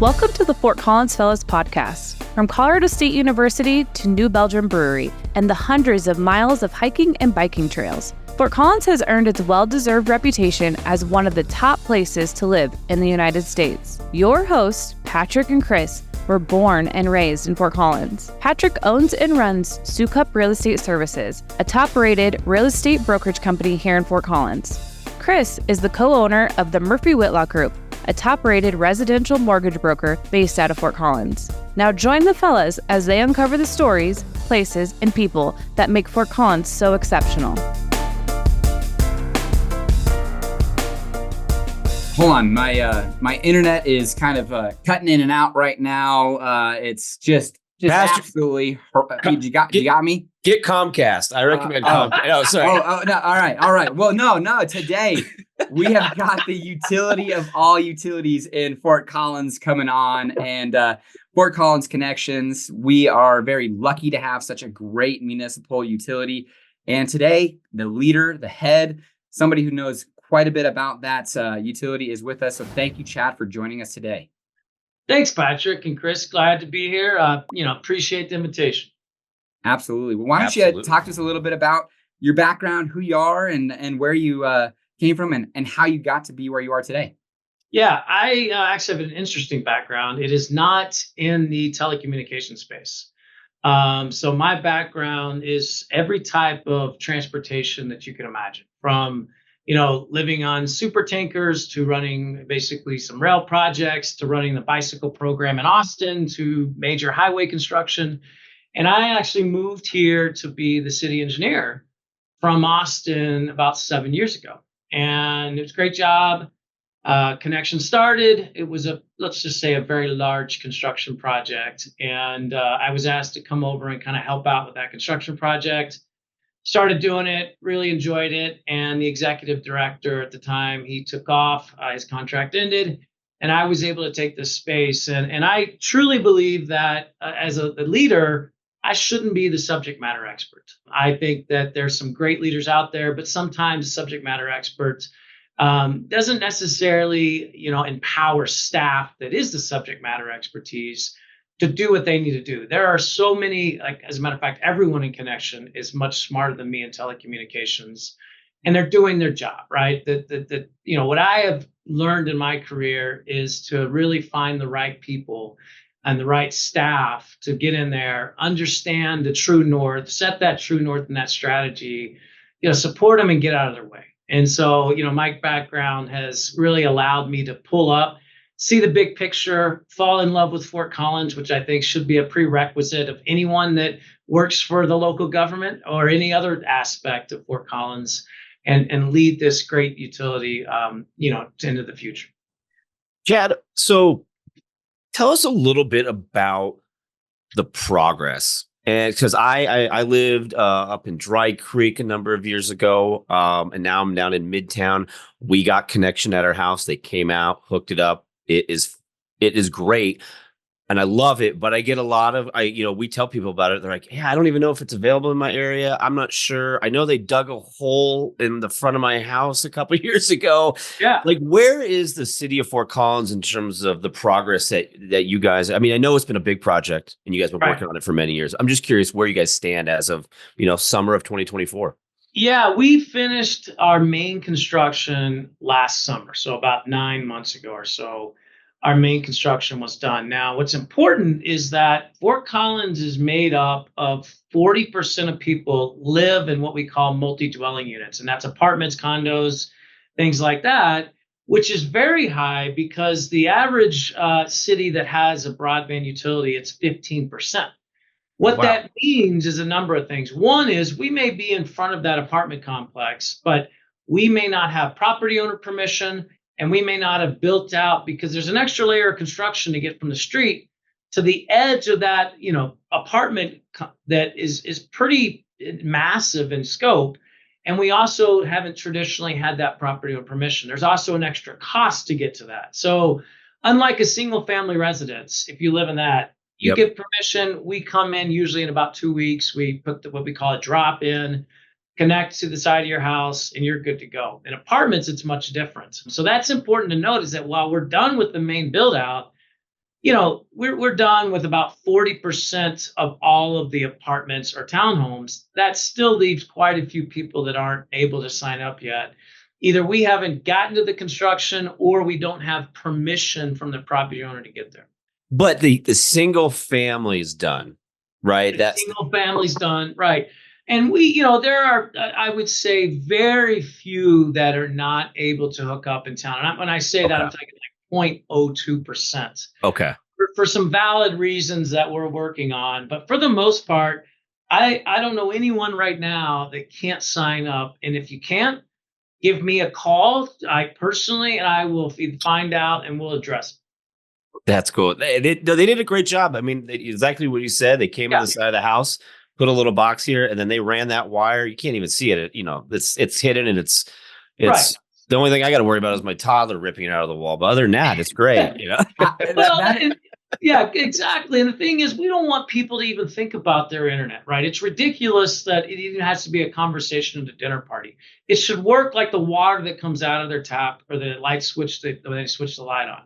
Welcome to the Fort Collins Fellows podcast. From Colorado State University to New Belgium Brewery and the hundreds of miles of hiking and biking trails, Fort Collins has earned its well-deserved reputation as one of the top places to live in the United States. Your hosts, Patrick and Chris, were born and raised in Fort Collins. Patrick owns and runs Soukup Real Estate Services, a top-rated real estate brokerage company here in Fort Collins. Chris is the co-owner of the Murphy Whitlock Group, a top-rated residential mortgage broker based out of Fort Collins. Now join the fellas as they uncover the stories, places, and people that make Fort Collins so exceptional. Hold on, my internet is kind of cutting in and out right now. It's just absolutely. You got me? Get Comcast. I recommend Comcast. Oh, sorry. No. All right. Well, no. Today we have got the utility of all utilities in Fort Collins coming on, and Fort Collins Connections. We are very lucky to have such a great municipal utility. And today, the leader, the head, somebody who knows quite a bit about that utility is with us. So thank you, Chad, for joining us today. Thanks, Patrick and Chris. Glad to be here. Appreciate the invitation. Absolutely. Well, why don't you talk to us a little bit about your background, who you are, and where you came from, and how you got to be where you are today? Yeah, I actually have an interesting background. It is not in the telecommunications space. So my background is every type of transportation that you can imagine, from living on super tankers to running basically some rail projects to running the bicycle program in Austin to major highway construction. And I actually moved here to be the city engineer from Austin about 7 years ago. And it was a great job. Connexions started. It was let's just say a very large construction project. And I was asked to come over and kind of help out with that construction project. Started doing it, really enjoyed it. And the executive director at the time, he took off, his contract ended, and I was able to take this space. And I truly believe that as a leader, I shouldn't be the subject matter expert. I think that there's some great leaders out there, but sometimes subject matter experts doesn't necessarily, empower staff that is the subject matter expertise to do what they need to do. There are so many, as a matter of fact, everyone in Connection is much smarter than me in telecommunications, and they're doing their job, right? What I have learned in my career is to really find the right people and the right staff to get in there, understand the true north, set that true north and that strategy, support them and get out of their way. And so, my background has really allowed me to pull up, see the big picture, fall in love with Fort Collins, which I think should be a prerequisite of anyone that works for the local government or any other aspect of Fort Collins, and lead this great utility, into the future. Chad, so tell us a little bit about the progress. And because I lived up in Dry Creek a number of years ago, and now I'm down in Midtown. We got connection at our house. They came out, hooked it up. It is great, and I love it. But I get a lot of we tell people about it. They're like, "Yeah, I don't even know if it's available in my area. I'm not sure. I know they dug a hole in the front of my house a couple of years ago." Yeah, like, where is the city of Fort Collins in terms of the progress that you guys? I mean, I know it's been a big project, and you guys have been working on it for many years. I'm just curious where you guys stand as of summer of 2024. Yeah, we finished our main construction last summer. So about 9 months ago or so, our main construction was done. Now, what's important is that Fort Collins is made up of 40% of people live in what we call multi-dwelling units. And that's apartments, condos, things like that, which is very high because the average city that has a broadband utility, it's 15%. What that means is a number of things. One is we may be in front of that apartment complex, but we may not have property owner permission, and we may not have built out because there's an extra layer of construction to get from the street to the edge of that, apartment that is pretty massive in scope. And we also haven't traditionally had that property owner permission. There's also an extra cost to get to that. So unlike a single family residence, if you live in that, you get permission. We come in usually in about 2 weeks. We put what we call a drop in, connect to the side of your house, and you're good to go. In apartments, it's much different. So that's important to note, is that while we're done with the main build out, we're done with about 40% of all of the apartments or townhomes. That still leaves quite a few people that aren't able to sign up yet. Either we haven't gotten to the construction or we don't have permission from the property owner to get there. But the single family is done, right? The single family's done, right? And there are, I would say, very few that are not able to hook up in town. And when I say that, I'm talking like 0.02%. Okay. For some valid reasons that we're working on. But for the most part, I don't know anyone right now that can't sign up. And if you can't, give me a call, and I will find out and we'll address it. That's cool. They did a great job. I mean, exactly what you said. They came on the side of the house, put a little box here, and then they ran that wire. You can't even see it. It's hidden, and it's right. The only thing I got to worry about is my toddler ripping it out of the wall. But other than that, it's great. Yeah, exactly. And the thing is, we don't want people to even think about their internet, right? It's ridiculous that it even has to be a conversation at a dinner party. It should work like the water that comes out of their tap or the light switch when they switch the light on.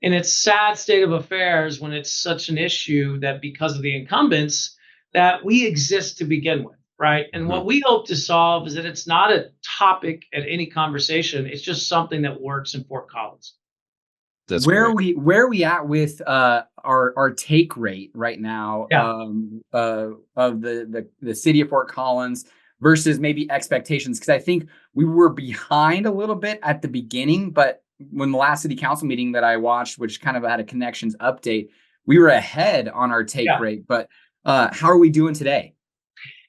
And it's sad state of affairs when it's such an issue that because of the incumbents that we exist to begin with, right? And what we hope to solve is that it's not a topic at any conversation. It's just something that works in Fort Collins. That's where are we at with our take rate right now of the city of Fort Collins versus maybe expectations? Because I think we were behind a little bit at the beginning, but when the last city council meeting that I watched, which kind of had a Connexions update, we were ahead on our take rate. But how are we doing today?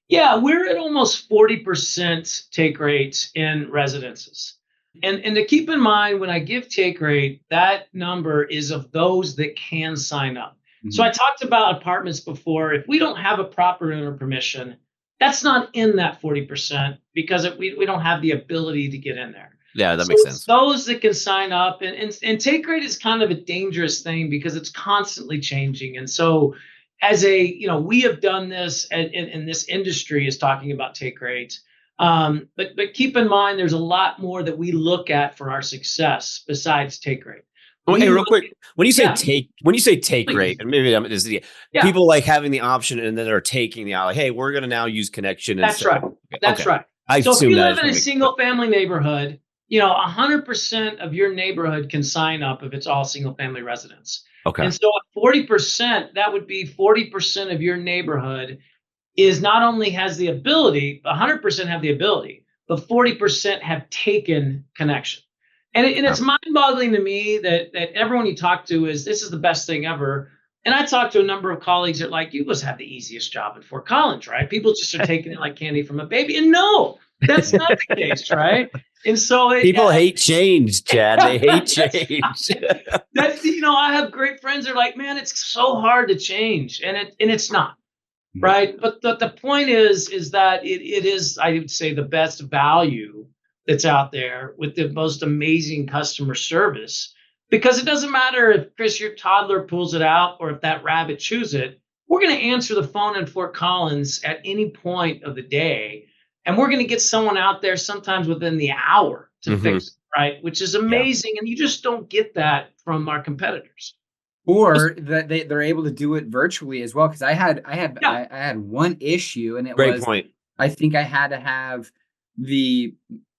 Yeah, we're at almost 40% take rates in residences. And to keep in mind, when I give take rate, that number is of those that can sign up. Mm-hmm. So I talked about apartments before. If we don't have a proper owner permission, that's not in that 40% because we don't have the ability to get in there. Yeah, that makes sense. Those that can sign up and take rate is kind of a dangerous thing because it's constantly changing. And so we have done this in this industry is talking about take rate. But keep in mind, there's a lot more that we look at for our success besides take rate. Okay, real quick. When you say take rate, and maybe people like having the option and then they're taking the like, hey, we're going to now use connection. That's right. That's right. So if you live in a single family neighborhood, 100% of your neighborhood can sign up if it's all single family residents. Okay. And so at 40%, that would be 40% of your neighborhood is not only has the ability, 100% have the ability, but 40% have taken connection. And it's mind-boggling to me that everyone you talk to this is the best thing ever. And I talked to a number of colleagues that you must have the easiest job in Fort Collins, right? People just are taking it like candy from a baby. And no, that's not the case, right? And so people hate change, Chad. They hate change. I have great friends that are like, man, it's so hard to change. And it's not. Right. But the point is that it is, I would say, the best value that's out there with the most amazing customer service, because it doesn't matter if Chris, your toddler pulls it out or if that rabbit chews it. We're going to answer the phone in Fort Collins at any point of the day. And we're going to get someone out there sometimes within the hour to fix it. Right. Which is amazing. And you just don't get that from our competitors. Or that they're able to do it virtually as well. Because I had one issue, and it Great was point. I think I had to have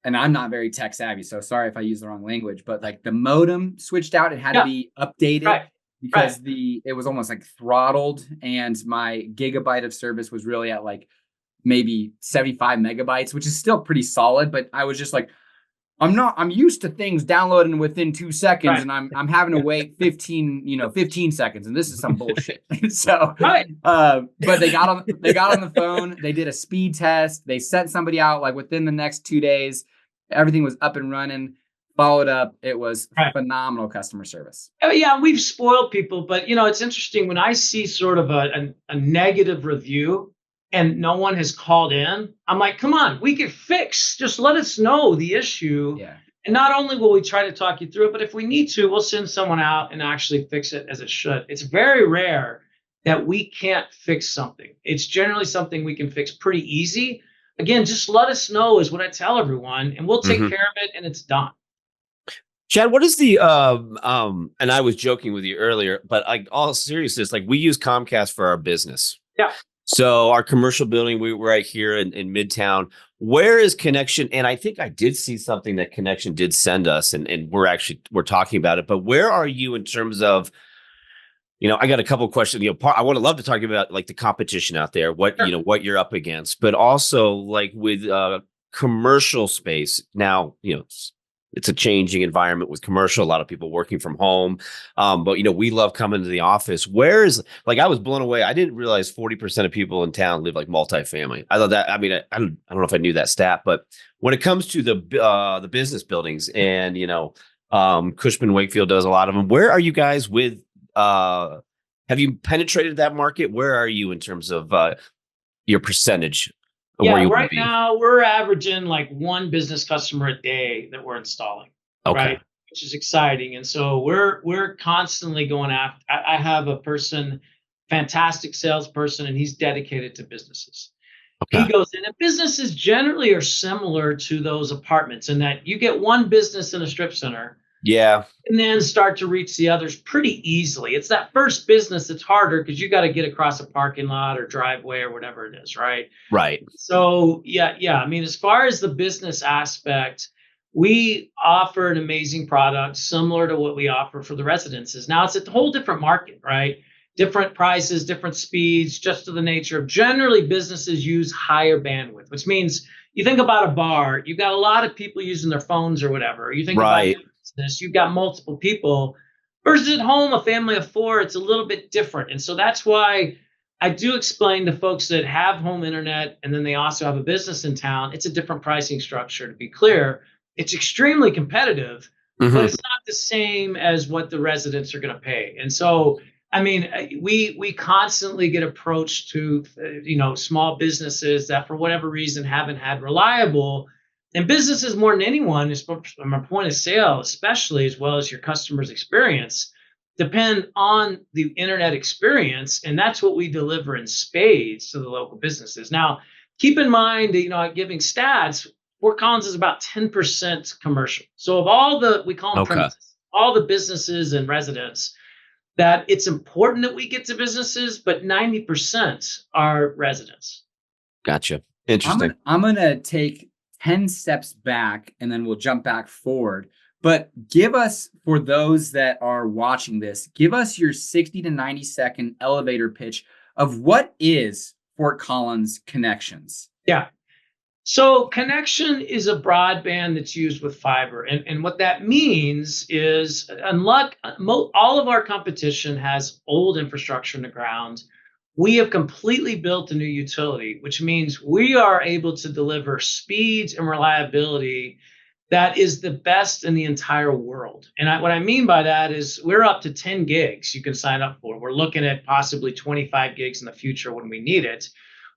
and I'm not very tech savvy, so sorry if I use the wrong language, but like the modem switched out. It had to be updated because it was almost like throttled, and my gigabyte of service was really at like maybe 75 megabytes, which is still pretty solid. But I was just like, I'm used to things downloading within 2 seconds, and I'm having to wait 15 seconds, and this is some bullshit. So, but they got on the phone, they did a speed test, they sent somebody out like within the next 2 days, everything was up and running, followed up. It was phenomenal customer service. Oh, yeah, we've spoiled people, but it's interesting when I see sort of a negative review and no one has called in, I'm like, come on, we could fix. Just let us know the issue. Yeah. And not only will we try to talk you through it, but if we need to, we'll send someone out and actually fix it as it should. It's very rare that we can't fix something. It's generally something we can fix pretty easy. Again, just let us know is what I tell everyone, and we'll take care of it, and it's done. Chad, what is the and I was joking with you earlier, but like all seriousness, like we use Comcast for our business. Yeah. So our commercial building, we're right here in Midtown. Where is Connection? And I think I did see something that Connection did send us, and we're talking about it. But where are you in terms of, I got a couple of questions. I would love to talk about like the competition out there, what Sure. what you're up against, but also like with commercial space now. It's a changing environment with commercial. A lot of people working from home, but we love coming to the office. Where is like I was blown away. I didn't realize 40% of people in town live like multifamily. I thought that. I mean, I don't know if I knew that stat, but when it comes to the business buildings and Cushman Wakefield does a lot of them. Where are you guys with? Have you penetrated that market? Where are you in terms of your percentage of where you want Right to be? now we're averaging like one business customer a day that we're installing. Okay. Right, which is exciting. And so we're constantly going after. I have a person, fantastic salesperson, and he's dedicated to businesses. Okay. He goes in, and businesses generally are similar to those apartments in that you get one business in a strip center. Yeah. And then start to reach the others pretty easily. It's that first business that's harder because you got to get across a parking lot or driveway or whatever it is, right? Right. So yeah. I mean, as far as the business aspect, we offer an amazing product similar to what we offer for the residences. Now it's a whole different market, right? Different prices, different speeds, just to the nature of generally businesses use higher bandwidth, which means you think about a bar, you've got a lot of people using their phones or whatever. You think about business, you've got multiple people versus at home, a family of four, it's a little bit different. And so that's why I do explain to folks that have home internet and then they also have a business in town, it's a different pricing structure. To be clear, it's extremely competitive, but it's not the same as what the residents are going to pay. And so, I mean, we constantly get approached to, small businesses that for whatever reason haven't had reliable. And businesses more than anyone, from a point of sale, especially as well as your customer's experience, depend on the internet experience. And that's what we deliver in spades to the local businesses. Now, keep in mind that, giving stats, Fort Collins is about 10% commercial. So of all we call them premises, all the businesses and residents, that it's important that we get to businesses, but 90% are residents. Gotcha. Interesting. I'm going to take 10 steps back and then we'll jump back forward. But give us, for those that are watching this, give us your 60 to 90 second elevator pitch of what is Fort Collins Connexions. Yeah. So Connection is a broadband that's used with fiber. And what that means is, unlike all of our competition has old infrastructure in the ground, we have completely built a new utility, which means we are able to deliver speeds and reliability that is the best in the entire world. And what I mean by that is we're up to 10 gigs you can sign up for. We're looking at possibly 25 gigs in the future when we need it.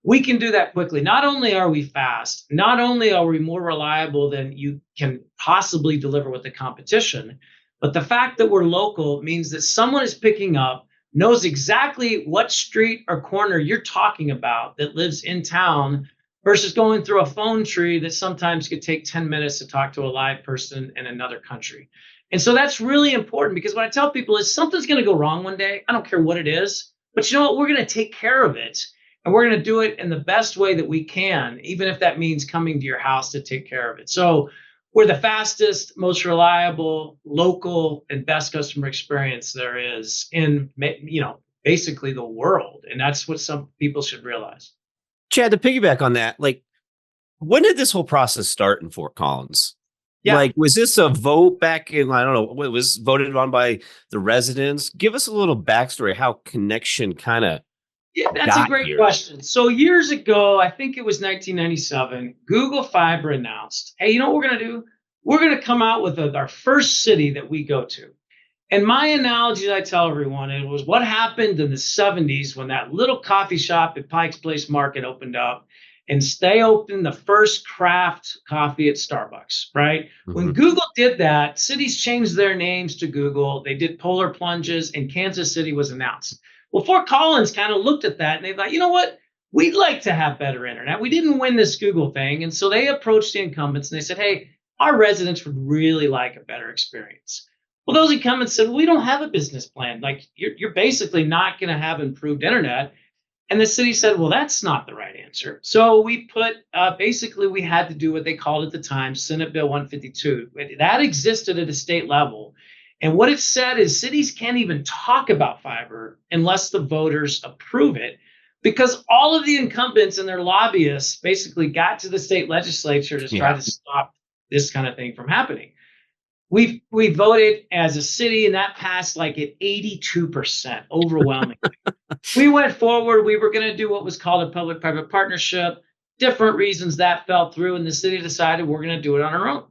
We can do that quickly. Not only are we fast, not only are we more reliable than you can possibly deliver with the competition, but the fact that we're local means that someone is picking up, knows exactly what street or corner you're talking about that lives in town versus going through a phone tree that sometimes could take 10 minutes to talk to a live person in another country. And so that's really important because what I tell people is something's going to go wrong one day. I don't care what it is, but you know what? We're going to take care of it. And we're going to do it in the best way that we can, even if that means coming to your house to take care of it. So we're the fastest, most reliable, local, and best customer experience there is in, basically the world. And that's what some people should realize. Chad, to piggyback on that, like, when did this whole process start in Fort Collins? Yeah. Like, was this a vote back in, I don't know, what was voted on by the residents? Give us a little backstory, how Connection kind of. Yeah, that's a great question. So years ago, I think it was 1997, Google Fiber announced, hey, you know what we're going to do? We're going to come out with our first city that we go to. And my analogy that I tell everyone, it was what happened in the 70s when that little coffee shop at Pike's Place Market opened up and they opened the first craft coffee at Starbucks, right? Mm-hmm. When Google did that, cities changed their names to Google. They did polar plunges and Kansas City was announced. Well, Fort Collins kind of looked at that and they thought, you know what? We'd like to have better internet. We didn't win this Google thing. And so they approached the incumbents and they said, hey, our residents would really like a better experience. Well, those incumbents said, we don't have a business plan. Like you're basically not going to have improved internet. And the city said, well, that's not the right answer. So we put, basically, we had to do what they called at the time Senate Bill 152. That existed at a state level. And what it said is cities can't even talk about fiber unless the voters approve it, because all of the incumbents and their lobbyists basically got to the state legislature to try to stop this kind of thing from happening. We voted as a city, and that passed like at 82%, overwhelmingly. We went forward. We were going to do what was called a public-private partnership. Different reasons that fell through, and the city decided we're going to do it on our own.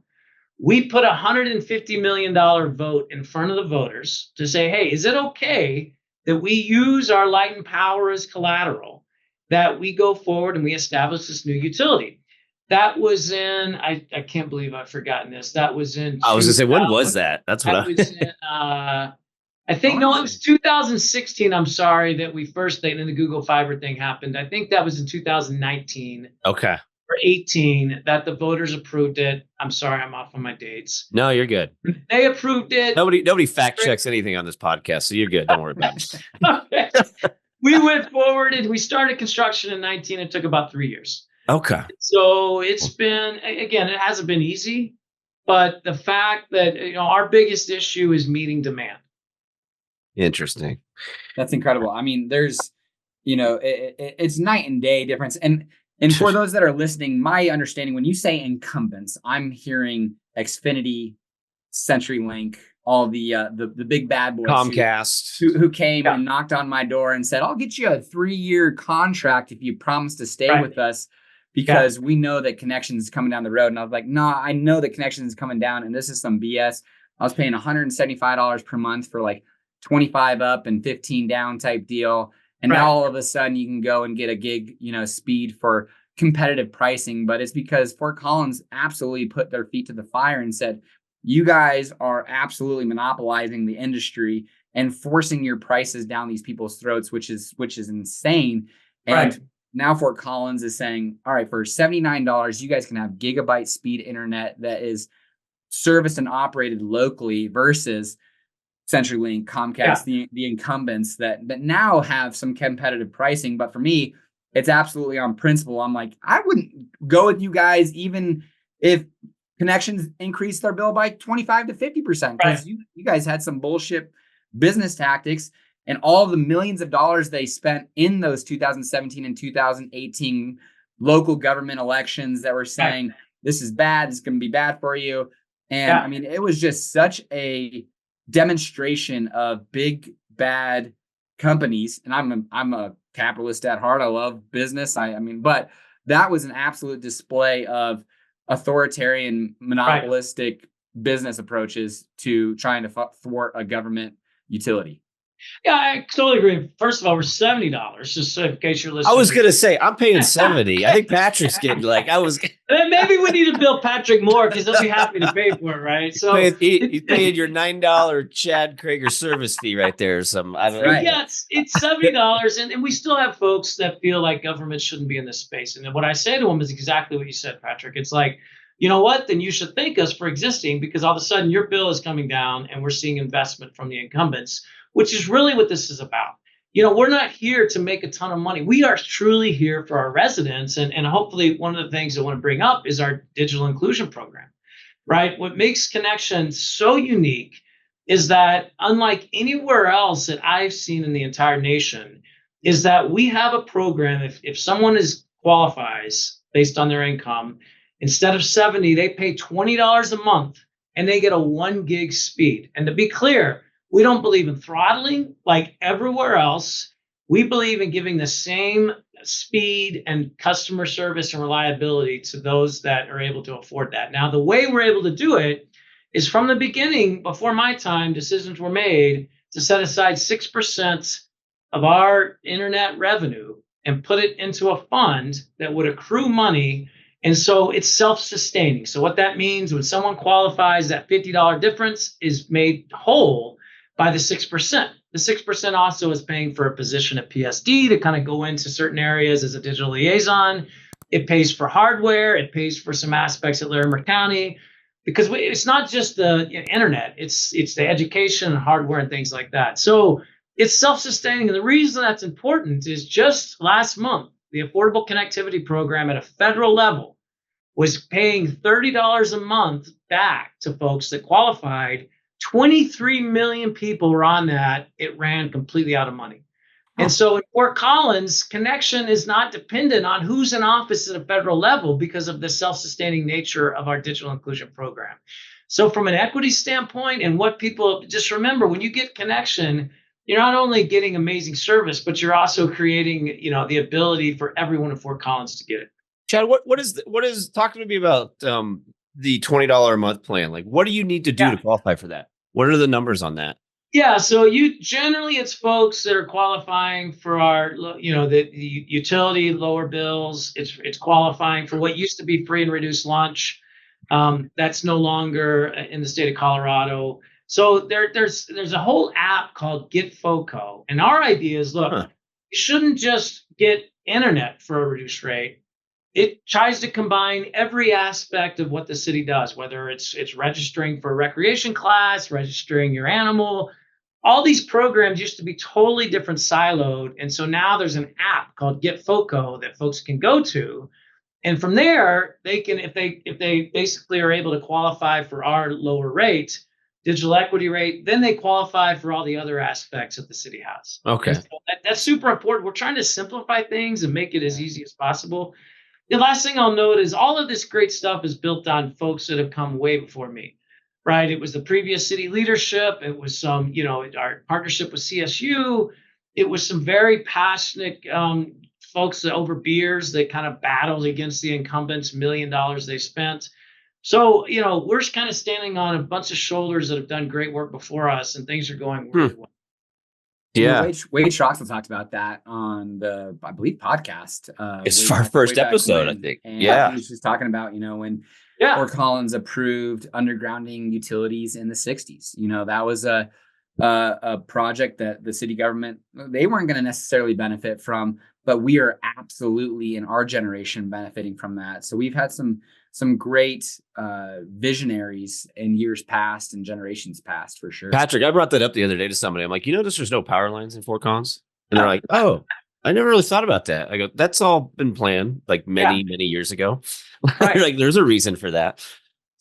We put a $150 million vote in front of the voters to say, hey, is it okay that we use our light and power as collateral, that we go forward and we establish this new utility? That was in, I can't believe I've forgotten this. That was in. I was going to say, when was that? That's what was in, I think, no, it was 2016. I'm sorry that we first, and then the Google Fiber thing happened. I think that was in 2019. Okay. Or 18 that the voters approved it. I'm sorry, I'm off on my dates. No, you're good. They approved it. Nobody fact checks anything on this podcast, so you're good. Don't worry about it. Okay. We went forward and we started construction in 19. It took about 3 years. Okay. So it's been, again, it hasn't been easy, but the fact that our biggest issue is meeting demand. Interesting. That's incredible. I mean, there's, it's night and day difference. And for those that are listening, my understanding, when you say incumbents, I'm hearing Xfinity, CenturyLink, all the big bad boys, Comcast, who came and knocked on my door and said, I'll get you a 3-year contract if you promise to stay with us, because we know that Connexions is coming down the road. And I was like, no, I know that Connexions is coming down, and this is some BS. I was paying $175 per month for like 25 up and 15 down type deal. And now all of a sudden you can go and get a gig, speed for competitive pricing. But it's because Fort Collins absolutely put their feet to the fire and said, you guys are absolutely monopolizing the industry and forcing your prices down these people's throats, which is insane. And now Fort Collins is saying, all right, for $79, you guys can have gigabyte speed internet that is serviced and operated locally versus CenturyLink, Comcast, the incumbents that now have some competitive pricing. But for me, it's absolutely on principle. I'm like, I wouldn't go with you guys even if Connexions increased their bill by 25 to 50%, because you guys had some bullshit business tactics, and all the millions of dollars they spent in those 2017 and 2018 local government elections that were saying this is bad, it's going to be bad for you. And I mean, it was just such a demonstration of big bad companies, and I'm a capitalist at heart. I love business. I mean, but that was an absolute display of authoritarian, monopolistic business approaches to trying to thwart a government utility. Yeah, I totally agree. First of all, we're $70, just so in case you're listening. I was gonna say I'm paying 70. I think Patrick's getting Maybe we need to bill Patrick more because he'll be happy to pay for it, right? So he's paying your $9 Chad Krager service fee right there. Or something. I don't know. Yeah, it's $70, and we still have folks that feel like government shouldn't be in this space. And what I say to them is exactly what you said, Patrick. It's like, you know what? Then you should thank us for existing, because all of a sudden your bill is coming down, and we're seeing investment from the incumbents, which is really what this is about. We're not here to make a ton of money. We are truly here for our residents. And hopefully one of the things I want to bring up is our digital inclusion program, right? What makes Connexions so unique is that, unlike anywhere else that I've seen in the entire nation, is that we have a program. If someone qualifies based on their income, instead of 70, they pay $20 a month and they get a 1 gig speed. And to be clear, we don't believe in throttling like everywhere else. We believe in giving the same speed and customer service and reliability to those that are able to afford that. Now, the way we're able to do it is, from the beginning, before my time, decisions were made to set aside 6% of our internet revenue and put it into a fund that would accrue money. And so it's self-sustaining. So what that means, when someone qualifies, that $50 difference is made whole by the 6%. The 6% also is paying for a position at PSD to kind of go into certain areas as a digital liaison. It pays for hardware. It pays for some aspects at Larimer County, because it's not just the internet, it's the education and hardware and things like that. So it's self-sustaining. And the reason that's important is just last month, the Affordable Connectivity Program at a federal level was paying $30 a month back to folks that qualified. 23 million people were on that. It ran completely out of money. And so in Fort Collins, connection is not dependent on who's in office at a federal level because of the self-sustaining nature of our digital inclusion program. So from an equity standpoint, and what people just remember, when you get connection, you're not only getting amazing service, but you're also creating, the ability for everyone in Fort Collins to get it. Chad, what is talk to me about the $20 a month plan? Like, what do you need to do to qualify for that? What are the numbers on that? Yeah, so generally it's folks that are qualifying for our, the utility lower bills. It's qualifying for what used to be free and reduced lunch. That's no longer in the state of Colorado. So there's a whole app called Get FOCO, and our idea is, look, you shouldn't just get internet for a reduced rate. It tries to combine every aspect of what the city does, whether it's registering for a recreation class, registering your animal. All these programs used to be totally different siloed. And so now there's an app called Get FOCO that folks can go to. And from there, they can, if they basically are able to qualify for our lower rate, digital equity rate, then they qualify for all the other aspects that the city has. Okay. So that's super important. We're trying to simplify things and make it as easy as possible. The last thing I'll note is all of this great stuff is built on folks that have come way before me, right? It was the previous city leadership. It was some, our partnership with CSU. It was some very passionate folks that over beers that kind of battled against the incumbents, $1 million they spent. So, we're kind of standing on a bunch of shoulders that have done great work before us, and things are going really well. Yeah. Wade Schroxel talked about that on the, I believe, podcast. It's our first episode, I think. And yeah. he was just talking about, when Yeah. Fort Collins approved undergrounding utilities in the 60s. That was a project that the city government, they weren't going to necessarily benefit from, but we are absolutely in our generation benefiting from that. So we've had some great visionaries in years past and generations past, for sure. Patrick, I brought that up the other day to somebody. I'm like, there's no power lines in Fort Collins? And they're like, oh, I never really thought about that. I go, that's all been planned like many years ago. Right. Like, there's a reason for that.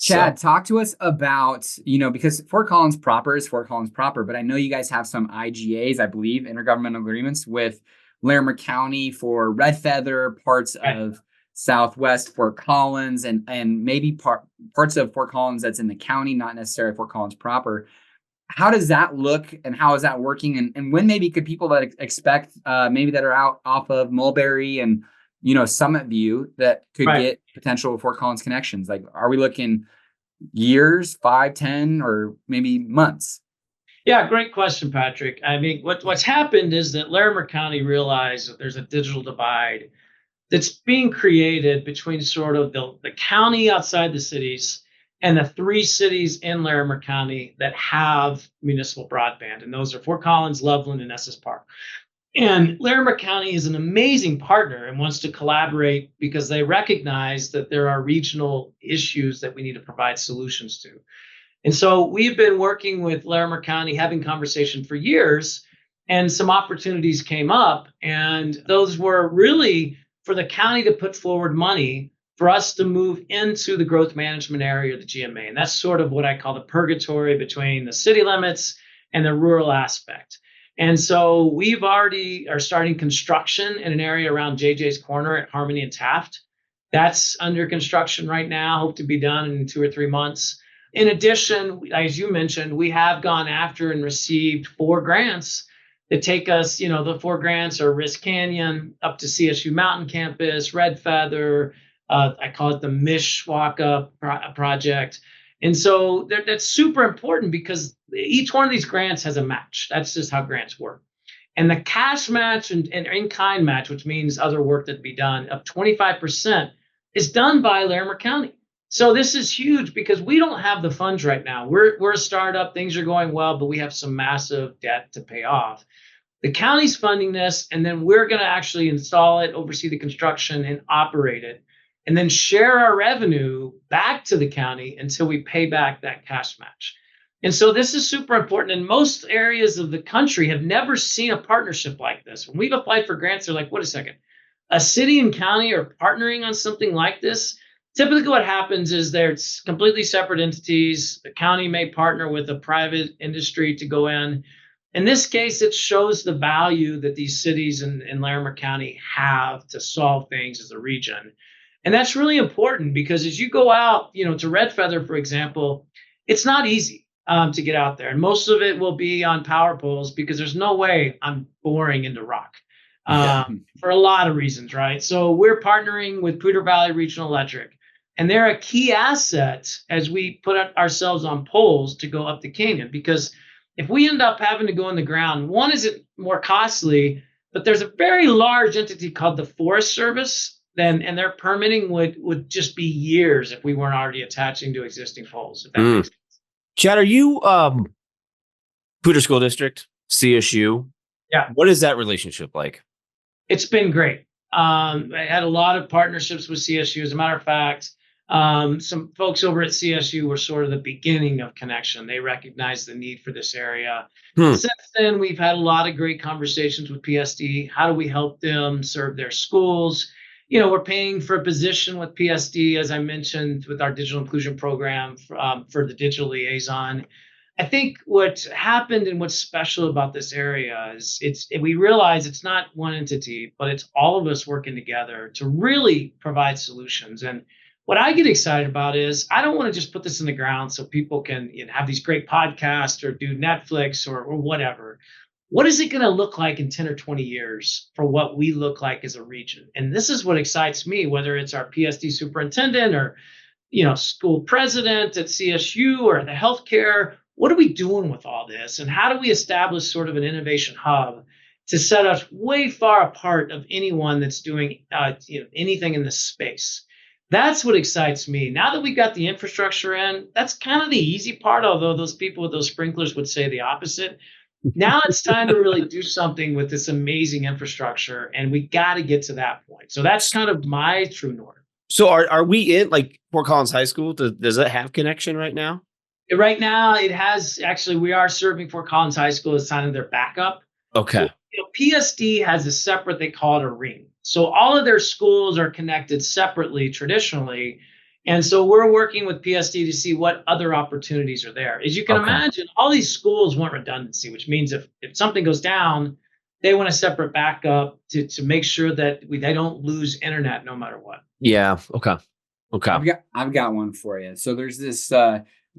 Chad, talk to us about, because Fort Collins proper is Fort Collins proper, but I know you guys have some IGAs, I believe, intergovernmental agreements with Larimer County for Red Feather, parts of Southwest Fort Collins, and maybe parts of Fort Collins that's in the county, not necessarily Fort Collins proper. How does that look, and how is that working? And when maybe could people that expect maybe that are out off of Mulberry and Summit View that could get potential Fort Collins connections? Like, are we looking years, 5, 10, or maybe months? Yeah, great question, Patrick. I mean, what's happened is that Larimer County realized that there's a digital divide that's being created between sort of the county outside the cities and the 3 cities in Larimer County that have municipal broadband. And those are Fort Collins, Loveland, and Estes Park. And Larimer County is an amazing partner and wants to collaborate because they recognize that there are regional issues that we need to provide solutions to. And so we've been working with Larimer County, having conversation for years, and some opportunities came up. And those were really for the county to put forward money for us to move into the growth management area, the GMA. And that's sort of what I call the purgatory between the city limits and the rural aspect. And so we've already are starting construction in an area around JJ's Corner at Harmony and Taft. That's under construction right now, hope to be done in 2 or 3 months. In addition, as you mentioned, we have gone after and received 4 grants that take us, the 4 grants are Risk Canyon, up to CSU Mountain Campus, Red Feather, I call it the Mishwaka project. And so that's super important because each one of these grants has a match. That's just how grants work. And the cash match and in-kind match, which means other work that be done, of 25% is done by Larimer County. So this is huge because we don't have the funds right now. We're a startup, things are going well, but we have some massive debt to pay off. The county's funding this, and then we're going to actually install it, oversee the construction, and operate it. and then share our revenue back to the county until we pay back that cash match. And so this is super important. And most areas of the country have never seen a partnership like this. When we've applied for grants, they're like, wait a second, a city and county are partnering on something like this? Typically what happens is there's completely separate entities. The county may partner with a private industry to go in. In this case, it shows the value that these cities in Larimer County have to solve things as a region. And that's really important because as you go out, to Red Feather, for example, it's not easy to get out there. And most of it will be on power poles because there's no way I'm boring into rock for a lot of reasons, right? So we're partnering with Poudre Valley Regional Electric, and they're a key asset as we put ourselves on poles to go up the canyon. Because if we end up having to go in the ground, one, is it more costly, but there's a very large entity called the Forest Service, and their permitting would just be years if we weren't already attaching to existing poles, if that makes sense. Chad, are you Poudre School District, CSU? Yeah. What is that relationship like? It's been great. I had a lot of partnerships with CSU. As a matter of fact, some folks over at CSU were sort of the beginning of Connection. They recognized the need for this area. Since then, we've had a lot of great conversations with PSD. How do we help them serve their schools? We're paying for a position with PSD, as I mentioned, with our digital inclusion program for the digital liaison. I think what happened and what's special about this area is we realize it's not one entity, but it's all of us working together to really provide solutions. And what I get excited about is I don't want to just put this in the ground so people can have these great podcasts or do Netflix or whatever. What is it going to look like in 10 or 20 years for what we look like as a region? And this is what excites me, whether it's our PSD superintendent or, school president at CSU or the healthcare. What are we doing with all this? And how do we establish sort of an innovation hub to set us way far apart of anyone that's doing anything in this space? That's what excites me. Now that we got the infrastructure in, that's kind of the easy part, although those people with those sprinklers would say the opposite. Now it's time to really do something with this amazing infrastructure, and we got to get to that point. So that's kind of my true north. So are we in Fort Collins High School? Does it have Connection right now? Right now, it has. Actually, we are serving Fort Collins High School as kind of their backup. Okay. PSD has a separate, they call it a ring. So all of their schools are connected separately traditionally. And so we're working with PSD to see what other opportunities are there. As you can imagine, all these schools want redundancy, which means if something goes down, they want a separate backup to make sure that they don't lose internet no matter what. Yeah. Okay. I've got one for you. So there's this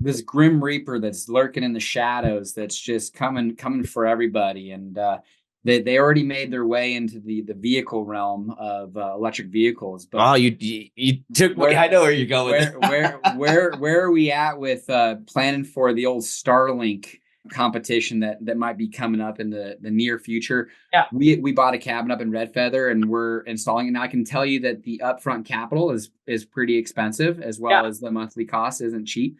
this grim reaper that's lurking in the shadows that's just coming for everybody, and they already made their way into the vehicle realm of electric vehicles. But you took. I know where you're going. Where are we at with planning for the old Starlink competition that might be coming up in the near future? Yeah, we bought a cabin up in Red Feather and we're installing it. Now I can tell you that the upfront capital is pretty expensive, as well as the monthly cost isn't cheap.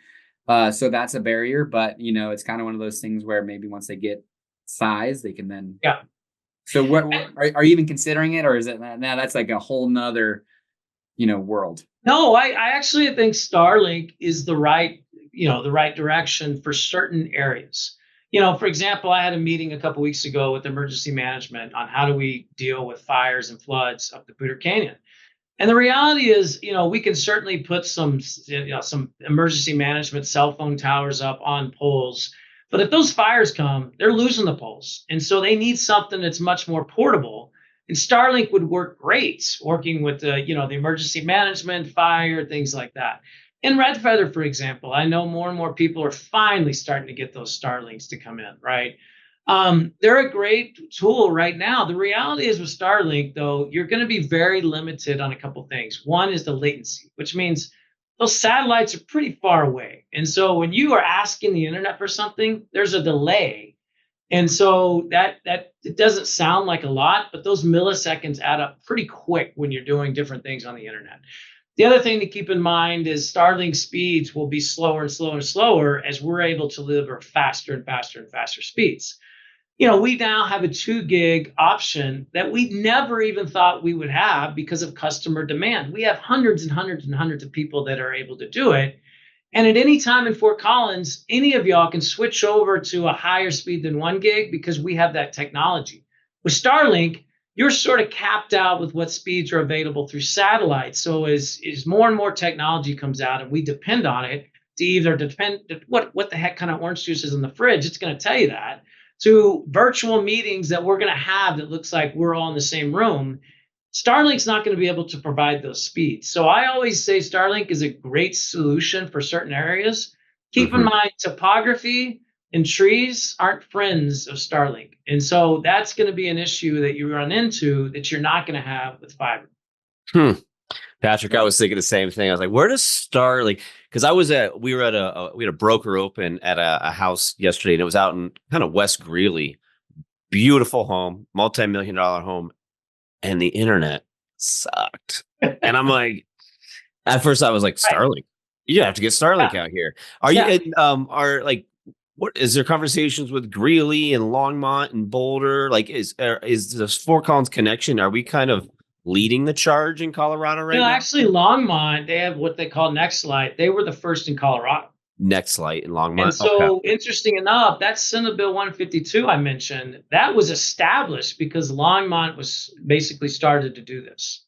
So that's a barrier, but it's kind of one of those things where maybe once they get size, they can then. Yeah. So what are you even considering it, or is it now that's like a whole nother, world? No, I actually think Starlink is the right direction for certain areas. For example, I had a meeting a couple weeks ago with emergency management on how do we deal with fires and floods up the Poudre Canyon. And the reality is, we can certainly put some emergency management cell phone towers up on poles. But if those fires come, they're losing the poles. And so they need something that's much more portable. And Starlink would work great working with the emergency management, fire, things like that. In Red Feather, for example, I know more and more people are finally starting to get those Starlinks to come in, right? They're a great tool right now. The reality is with Starlink, though, you're going to be very limited on a couple things. One is the latency, which means those satellites are pretty far away. And so when you are asking the internet for something, there's a delay. And so that it doesn't sound like a lot, but those milliseconds add up pretty quick when you're doing different things on the internet. The other thing to keep in mind is Starlink speeds will be slower and slower and slower as we're able to deliver faster and faster and faster speeds. we now have a 2 gig option that we never even thought we would have because of customer demand. We have hundreds and hundreds and hundreds of people that are able to do it. And at any time in Fort Collins, any of y'all can switch over to a higher speed than 1 gig because we have that technology. With Starlink, you're sort of capped out with what speeds are available through satellite. So as more and more technology comes out and we depend on it to either depend what the heck kind of orange juice is in the fridge, it's going to tell you that, to virtual meetings that we're going to have that looks like we're all in the same room. Starlink's not going to be able to provide those speeds. So I always say Starlink is a great solution for certain areas. Keep in mind, topography and trees aren't friends of Starlink. And so that's going to be an issue that you run into that you're not going to have with fiber. Patrick, I was thinking the same thing. I was like, where does Starlink? Because we had a broker open at a house yesterday, and it was out in kind of West Greeley. Beautiful home, multi-million-dollar home. And the internet sucked. And I'm like, at first I was like, Starlink, you have to get Starlink out here. What is there conversations with Greeley and Longmont and Boulder? Like, is this Fort Collins connection? Are we kind of leading the charge in Colorado right now? Actually, Longmont, they have what they call NextLight. They were the first in Colorado. NextLight in Longmont. And so, interesting enough, that Senate Bill 152 I mentioned, that was established because Longmont was basically started to do this.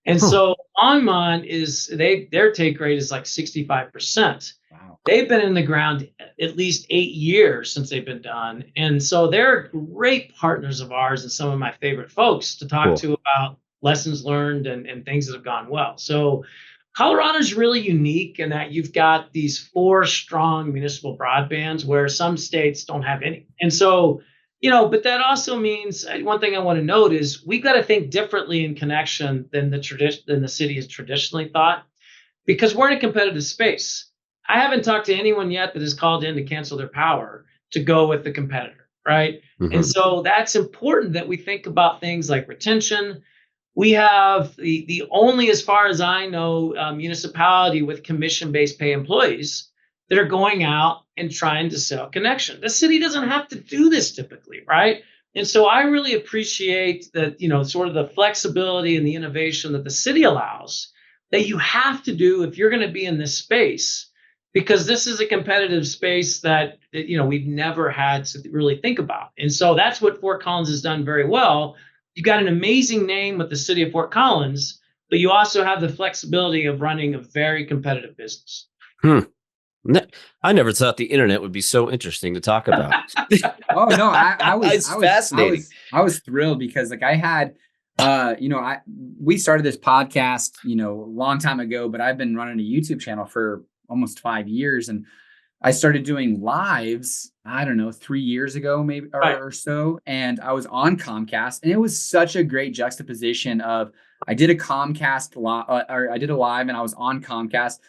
And so Longmont their take rate is like 65%. Wow. They've been in the ground at least 8 years since they've been done. And so they're great partners of ours and some of my favorite folks to talk to about lessons learned and things that have gone well. So Colorado's really unique in that you've got these 4 strong municipal broadbands where some states don't have any. And so, but that also means one thing I want to note is we got to think differently in connection than the city has traditionally thought, because we're in a competitive space. I haven't talked to anyone yet that has called in to cancel their power to go with the competitor, right? And so that's important that we think about things like retention. We have the only, as far as I know, municipality with commission-based pay employees that are going out and trying to sell connection. The city doesn't have to do this typically, right? And so I really appreciate that, sort of the flexibility and the innovation that the city allows that you have to do if you're going to be in this space, because this is a competitive space that we've never had to really think about. And so that's what Fort Collins has done very well. You got an amazing name with the city of Fort Collins, but you also have the flexibility of running a very competitive business. I never thought the internet would be so interesting to talk about. Oh no, I was fascinating. I was thrilled because I had, we started this podcast, a long time ago, but I've been running a YouTube channel for almost 5 years, and I started doing lives, I don't know, 3 years ago, maybe or so. And I was on Comcast, and it was such a great juxtaposition of, I did a Comcast or I did a live and I was on Comcast.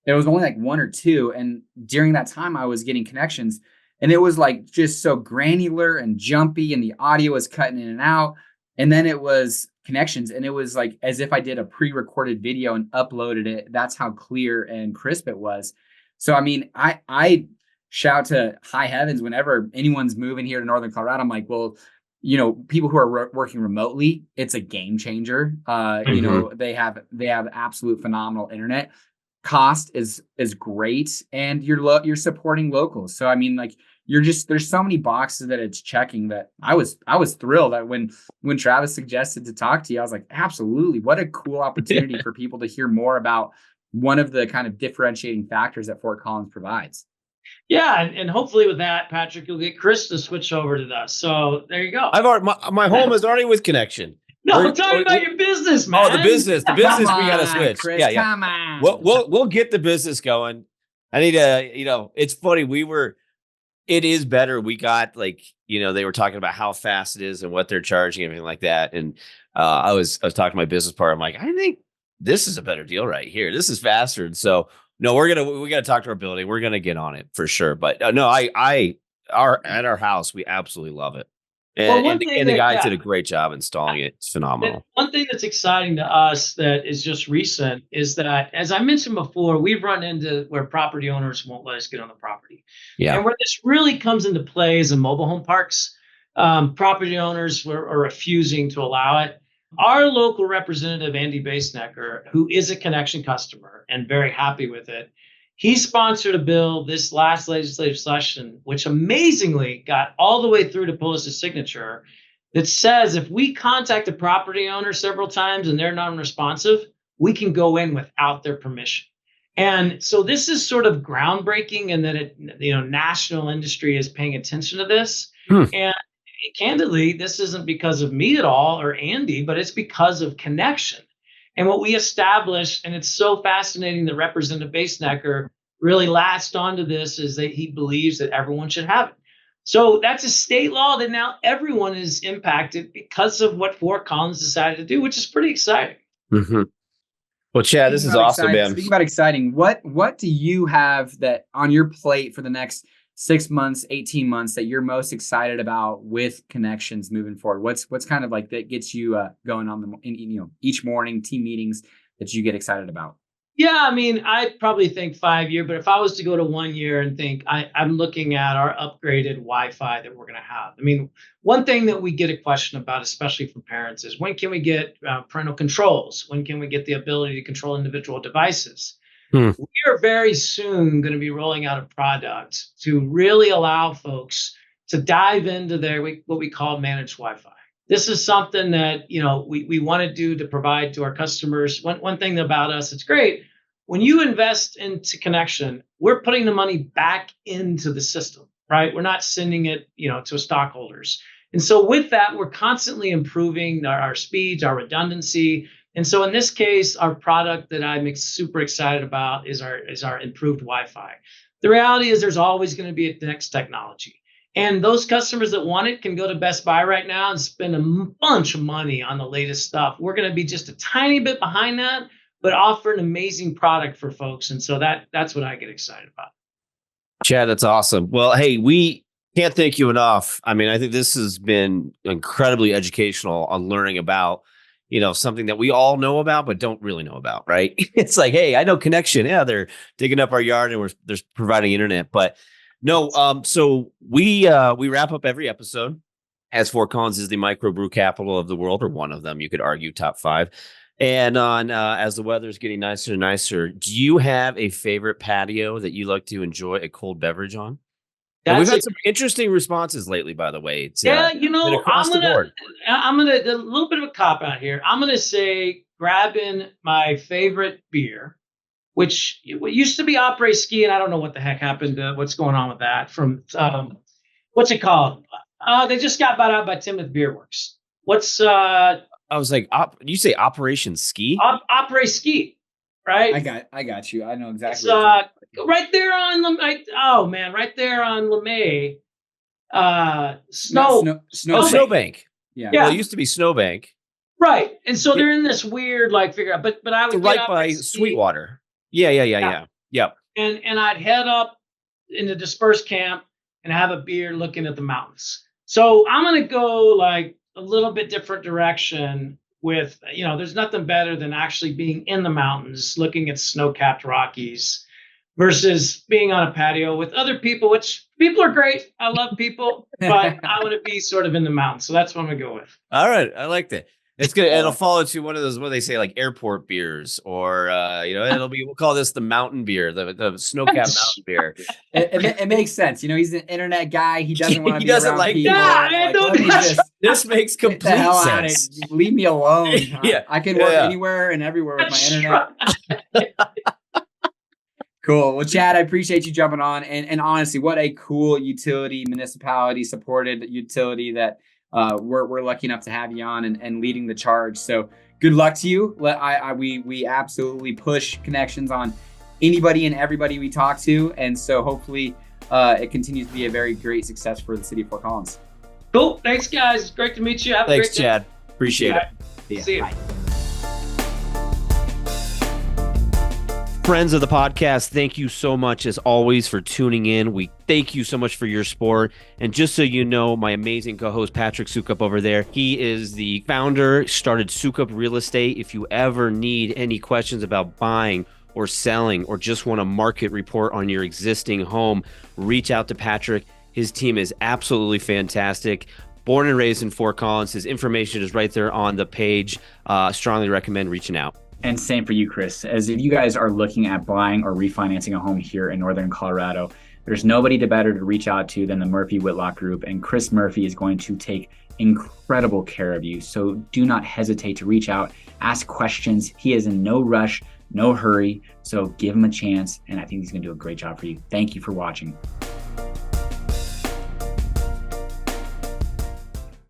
There was only 1 or 2. And during that time I was getting Connections, and it was just so granular and jumpy, and the audio was cutting in and out. And then it was Connections, and it was as if I did a pre-recorded video and uploaded it. That's how clear and crisp it was. So, I mean, I shout to high heavens whenever anyone's moving here to Northern Colorado. I'm like, well, people who are working remotely, it's a game changer. They have absolute phenomenal internet. Cost is great, and you're supporting locals. So, I mean, there's so many boxes that it's checking that I was thrilled that when Travis suggested to talk to you, I was like, absolutely. What a cool opportunity for people to hear more about one of the kind of differentiating factors that Fort Collins provides. Yeah, and hopefully with that, Patrick, you'll get Chris to switch over to us. So there you go. I've already my home is already with Connection. No, I'm talking about your business, man. Oh, the business. We got to switch. Chris, yeah. Come on. We'll get the business going. I need to, it's funny. It is better. We got they were talking about how fast it is and what they're charging, everything like that. And I was talking to my business partner. I'm like, I think this is a better deal right here. This is faster. And so, no, we got to talk to our building. We're going to get on it for sure. But no, at our house, we absolutely love it. And the guys did a great job installing it. It's phenomenal. One thing that's exciting to us that is just recent is that, as I mentioned before, we've run into where property owners won't let us get on the property. Yeah. And where this really comes into play is in mobile home parks. Property owners are refusing to allow it. Our local representative, Andy Basenecker, who is a Connection customer and very happy with it, he sponsored a bill this last legislative session, which amazingly got all the way through to Polis's signature, that says if we contact a property owner several times and they're non-responsive, we can go in without their permission. And so this is sort of groundbreaking in that national industry is paying attention to this. And candidly, this isn't because of me at all or Andy, but it's because of Connection. And what we established, and it's so fascinating that Representative Basenecker really latched onto this, is that he believes that everyone should have it. So that's a state law that now everyone is impacted because of what Fort Collins decided to do, which is pretty exciting. Mm-hmm. Well, Chad, this is awesome, man. Speaking about exciting, what do you have that on your plate for the next 6 months, 18 months that you're most excited about with Connections moving forward? What's kind of like that gets you going on each morning, team meetings that you get excited about? Yeah, I mean, I probably think 5 year, but if I was to go to 1 year and think, I'm looking at our upgraded Wi-Fi that we're going to have. I mean, one thing that we get a question about, especially from parents, is when can we get parental controls? When can we get the ability to control individual devices? We are very soon going to be rolling out a product to really allow folks to dive into what we call managed Wi-Fi. This is something that we want to do to provide to our customers. One thing about us, it's great. When you invest into Connection, we're putting the money back into the system, right? We're not sending it, to stockholders. And so with that, we're constantly improving our speeds, our redundancy. And so in this case, our product that I'm super excited about is our improved Wi-Fi. The reality is there's always going to be a next technology. And those customers that want it can go to Best Buy right now and spend a bunch of money on the latest stuff. We're going to be just a tiny bit behind that, but offer an amazing product for folks. And so that's what I get excited about. Chad, that's awesome. Well, hey, we can't thank you enough. I mean, I think this has been incredibly educational on learning about, something that we all know about, but don't really know about, right? It's like, hey, I know Connection. Yeah, they're digging up our yard and they're providing internet, but no. So we wrap up every episode as Fort Collins is the microbrew capital of the world, or one of them, you could argue top 5. And as the weather's getting nicer and nicer, do you have a favorite patio that you like to enjoy a cold beverage on? We've had some interesting responses lately, by the way. It's, I'm gonna a little bit of a cop out here. I'm gonna say grabbing my favorite beer, which used to be Après Ski, and I don't know what the heck happened to what's going on with that. From what's it called? They just got bought out by Timoth Beer Works. What's I was like, you say Operation Ski? Après Ski, right? I got you. I know exactly. It's, right there on right there on LeMay. Snowbank. Yeah. Well, it used to be Snowbank. Right. And so they're in this weird figure out, but I would right by Sweetwater. Yeah. Yep. And I'd head up in the dispersed camp and have a beer looking at the mountains. So I'm gonna go a little bit different direction with, there's nothing better than actually being in the mountains, looking at snow-capped Rockies versus being on a patio with other people, which people are great. I love people, but I want to be sort of in the mountains. So that's what I'm going to go with. All right. I like that. It's good. It'll fall into one of those, what they say, like airport beers, or, we'll call this the mountain beer, the snow-capped mountain beer. It makes sense. He's an internet guy. He doesn't want to be around people. This makes complete sense. Leave me alone. Yeah. I can work anywhere and everywhere with my internet. Cool. Well, Chad, I appreciate you jumping on. And honestly, what a cool utility, municipality supported utility that we're lucky enough to have you on and leading the charge. So good luck to you. We absolutely push Connections on anybody and everybody we talk to. And so hopefully it continues to be a very great success for the city of Fort Collins. Cool. Thanks, guys. It's great to meet you. Thanks, Chad. Appreciate it. See you. Bye. Friends of the podcast, thank you so much as always for tuning in. We thank you so much for your support. And just so you know, my amazing co-host Patrick Soukup over there, he is the founder, started Soukup Real Estate. If you ever need any questions about buying or selling or just want a market report on your existing home, reach out to Patrick. His team is absolutely fantastic. born and raised in Fort Collins. His information is right there on the page. Strongly recommend reaching out. And same for you, Chris. As if you guys are looking at buying or refinancing a home here in Northern Colorado, there's nobody better to reach out to than the Murphy Whitlock Group. And Chris Murphy is going to take incredible care of you. So do not hesitate to reach out, ask questions. He is in no rush, no hurry. So give him a chance. And I think he's going to do a great job for you. Thank you for watching.